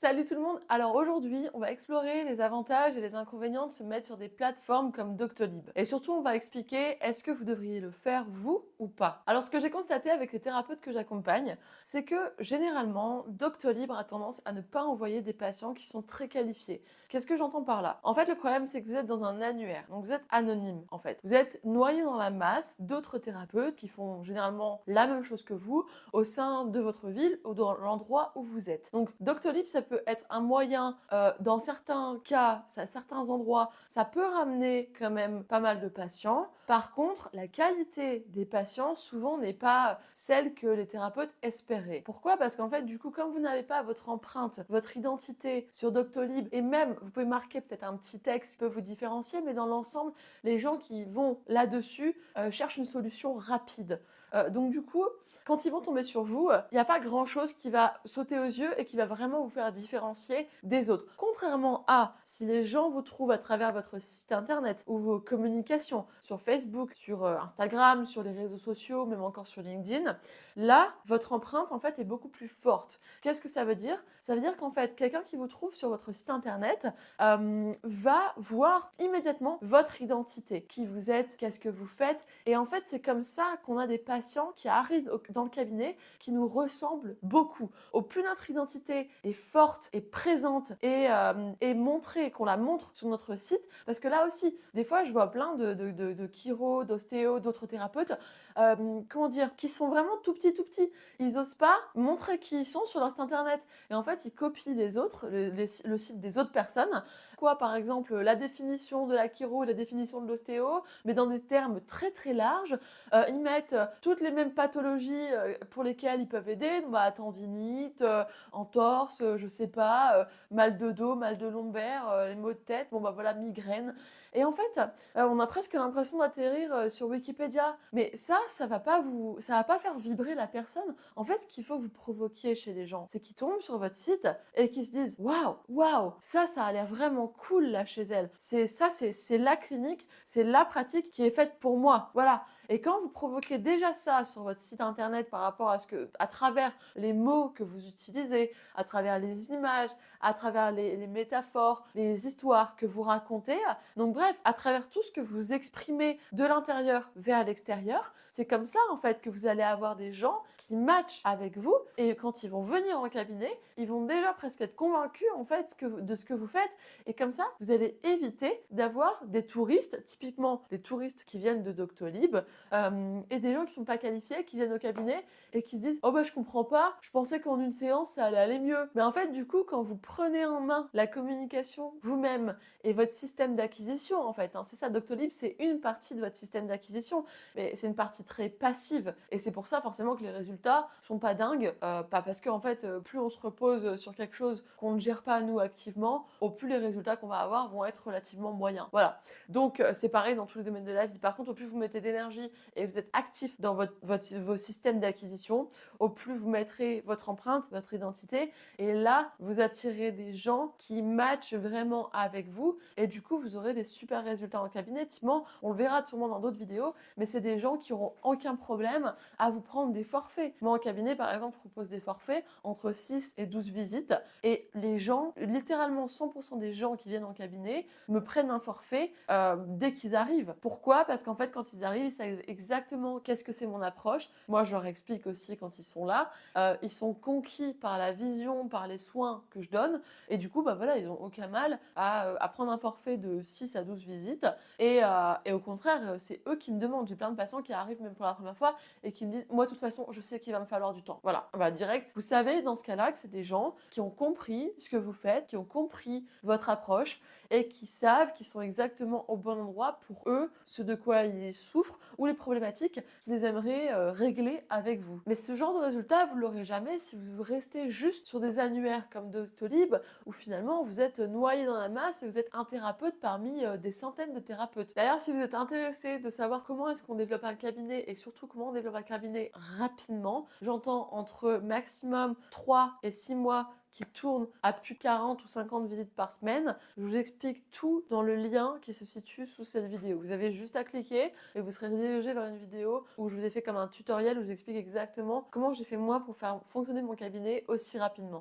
Salut tout le monde! Alors aujourd'hui, on va explorer les avantages et les inconvénients de se mettre sur des plateformes comme Doctolib. Et surtout, on va expliquer est-ce que vous devriez le faire vous ou pas. Alors ce que j'ai constaté avec les thérapeutes que j'accompagne, c'est que généralement, Doctolib a tendance à ne pas envoyer des patients qui sont très qualifiés. Qu'est-ce que j'entends par là? En fait, le problème, c'est que vous êtes dans un annuaire, donc vous êtes anonyme en fait. Vous êtes noyé dans la masse d'autres thérapeutes qui font généralement la même chose que vous au sein de votre ville ou dans l'endroit où vous êtes. Donc Doctolib, ça peut être un moyen, dans certains cas, à certains endroits, ça peut ramener quand même pas mal de patients. Par contre, la qualité des patients, souvent, n'est pas celle que les thérapeutes espéraient. Pourquoi? Parce qu'en fait, du coup, comme vous n'avez pas votre empreinte, votre identité sur Doctolib, et même, vous pouvez marquer peut-être un petit texte qui peut vous différencier, mais dans l'ensemble, les gens qui vont là-dessus cherchent une solution rapide. Donc du coup, quand ils vont tomber sur vous, il n'y a pas grand-chose qui va sauter aux yeux et qui va vraiment vous faire différencier des autres. Contrairement à si les gens vous trouvent à travers votre site internet ou vos communications sur Facebook, sur Instagram, sur les réseaux sociaux, même encore sur LinkedIn, là, votre empreinte en fait est beaucoup plus forte. Qu'est-ce que ça veut dire? Ça veut dire qu'en fait, quelqu'un qui vous trouve sur votre site internet va voir immédiatement votre identité, qui vous êtes, qu'est-ce que vous faites. Et en fait, c'est comme ça qu'on a des patients qui arrivent dans le cabinet qui nous ressemblent beaucoup. Au plus notre identité est forte et présente et montrée, qu'on la montre sur notre site, parce que là aussi, des fois, je vois plein de chiro, d'ostéo, d'autres thérapeutes, comment dire, qui sont vraiment tout petits, tout petits. Ils osent pas montrer qui ils sont sur leur site internet. Et en fait, ils copient les autres, le site des autres personnes. Quoi, par exemple, la définition de la chiro, la définition de l'ostéo, mais dans des termes très très larges. Ils mettent toutes les mêmes pathologies pour lesquelles ils peuvent aider, donc, bah, tendinite, entorse, je sais pas, mal de dos, mal de lombaire, les maux de tête, bon bah voilà, migraine. Et en fait, on a presque l'impression d'atterrir sur Wikipédia. Mais ça va pas faire vibrer la personne. En fait, ce qu'il faut que vous provoquiez chez les gens, c'est qu'ils tombent sur votre site et qu'ils se disent waouh, waouh, ça a l'air vraiment cool là chez elle. C'est la clinique, c'est la pratique qui est faite pour moi. Voilà. Et quand vous provoquez déjà ça sur votre site internet par rapport à à travers les mots que vous utilisez, à travers les images, à travers les métaphores, les histoires que vous racontez, donc bref, à travers tout ce que vous exprimez de l'intérieur vers l'extérieur, c'est comme ça en fait que vous allez avoir des gens qui matchent avec vous et quand ils vont venir en cabinet, ils vont déjà presque être convaincus en fait de ce que vous faites et comme ça, vous allez éviter d'avoir des touristes, typiquement les touristes qui viennent de Doctolib, et des gens qui sont pas qualifiés, qui viennent au cabinet et qui se disent oh bah je comprends pas, je pensais qu'en une séance ça allait aller mieux. Mais en fait du coup quand vous prenez en main la communication vous-même et votre système d'acquisition en fait, hein, c'est ça, Doctolib c'est une partie de votre système d'acquisition, mais c'est une partie très passive et c'est pour ça forcément que les résultats sont pas dingues, pas parce qu'en fait plus on se repose sur quelque chose qu'on ne gère pas nous activement, au plus les résultats qu'on va avoir vont être relativement moyens. Voilà. Donc c'est pareil dans tous les domaines de la vie. Par contre, au plus vous mettez d'énergie et vous êtes actif dans vos systèmes d'acquisition, au plus vous mettrez votre empreinte, votre identité, et là, vous attirez des gens qui matchent vraiment avec vous, et du coup, vous aurez des super résultats en cabinet. Typiquement, on le verra sûrement dans d'autres vidéos, mais c'est des gens qui n'auront aucun problème à vous prendre des forfaits. Moi, en cabinet, par exemple, je propose des forfaits entre 6 et 12 visites, et les gens, littéralement 100% des gens qui viennent en cabinet, me prennent un forfait dès qu'ils arrivent. Pourquoi? Parce qu'en fait, quand ils arrivent, ils savent exactement qu'est-ce que c'est mon approche. Moi, je leur explique aussi quand ils sont là. Ils sont conquis par la vision, par les soins que je donne. Et du coup, bah voilà, ils n'ont aucun mal à prendre un forfait de 6 à 12 visites. Et au contraire, c'est eux qui me demandent. J'ai plein de patients qui arrivent même pour la première fois et qui me disent, moi, de toute façon, je sais qu'il va me falloir du temps. Voilà, bah direct. Vous savez, dans ce cas-là, que c'est des gens qui ont compris ce que vous faites, qui ont compris votre approche et qui savent qu'ils sont exactement au bon endroit pour eux, ce de quoi ils souffrent ou les problématiques qu'ils aimeraient régler avec vous. Mais ce genre de résultat, vous ne l'aurez jamais si vous restez juste sur des annuaires comme Doctolib où finalement vous êtes noyé dans la masse et vous êtes un thérapeute parmi des centaines de thérapeutes. D'ailleurs, si vous êtes intéressé de savoir comment est-ce qu'on développe un cabinet et surtout comment on développe un cabinet rapidement, j'entends entre maximum 3 et 6 mois qui tourne à plus de 40 ou 50 visites par semaine. Je vous explique tout dans le lien qui se situe sous cette vidéo. Vous avez juste à cliquer et vous serez dirigé vers une vidéo où je vous ai fait comme un tutoriel où je vous explique exactement comment j'ai fait moi pour faire fonctionner mon cabinet aussi rapidement.